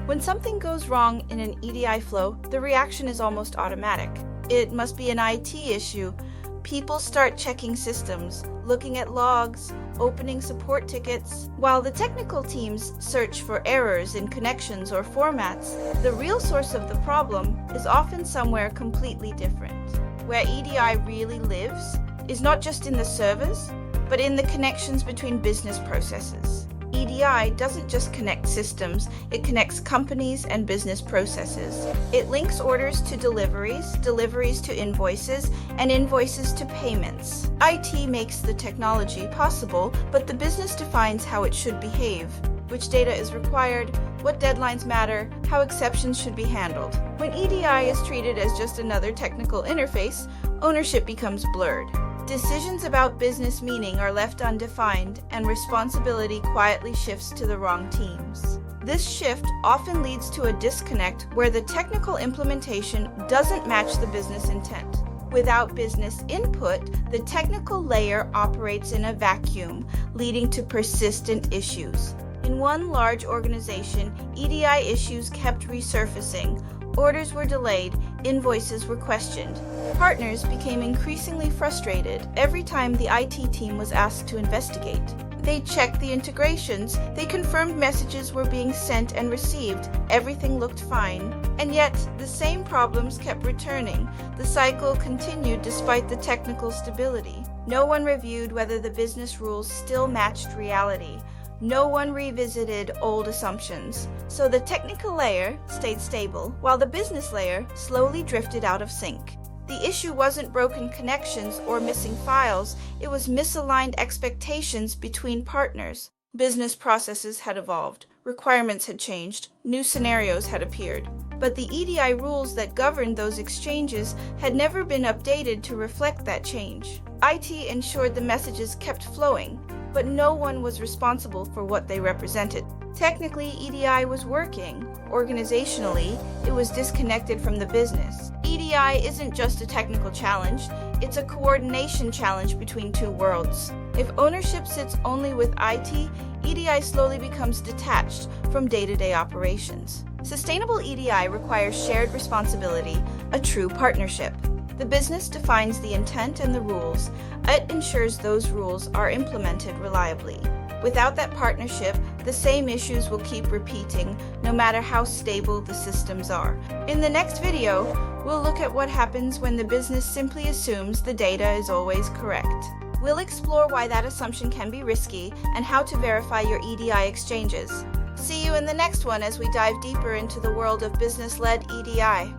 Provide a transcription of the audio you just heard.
When something goes wrong in an EDI flow, the reaction is almost automatic. It must be an IT issue. People start checking systems, looking at logs, opening support tickets. While the technical teams search for errors in connections or formats, the real source of the problem is often somewhere completely different. Where EDI really lives is not just in the servers, but in the connections between business processes. EDI doesn't just connect systems, it connects companies and business processes. It links orders to deliveries, deliveries to invoices, and invoices to payments. IT makes the technology possible, but the business defines how it should behave, which data is required, what deadlines matter, how exceptions should be handled. When EDI is treated as just another technical interface, ownership becomes blurred. Decisions about business meaning are left undefined, and responsibility quietly shifts to the wrong teams. This shift often leads to a disconnect where the technical implementation doesn't match the business intent. Without business input, the technical layer operates in a vacuum, leading to persistent issues. In one large organization, EDI issues kept resurfacing. Orders were delayed, invoices were questioned. Partners became increasingly frustrated every time the IT team was asked to investigate. They checked the integrations, they confirmed messages were being sent and received, everything looked fine. And yet, the same problems kept returning. The cycle continued despite the technical stability. No one reviewed whether the business rules still matched reality. No one revisited old assumptions, so the technical layer stayed stable, while the business layer slowly drifted out of sync. The issue wasn't broken connections or missing files, it was misaligned expectations between partners. Business processes had evolved, requirements had changed, new scenarios had appeared. But the EDI rules that governed those exchanges had never been updated to reflect that change. IT ensured the messages kept flowing, but no one was responsible for what they represented. Technically, EDI was working. Organizationally, it was disconnected from the business. EDI isn't just a technical challenge, it's a coordination challenge between two worlds. If ownership sits only with IT, EDI slowly becomes detached from day-to-day operations. Sustainable EDI requires shared responsibility, a true partnership. The business defines the intent and the rules. It ensures those rules are implemented reliably. Without that partnership, the same issues will keep repeating, no matter how stable the systems are. In the next video, we'll look at what happens when the business simply assumes the data is always correct. We'll explore why that assumption can be risky and how to verify your EDI exchanges. See you in the next one as we dive deeper into the world of business-led EDI.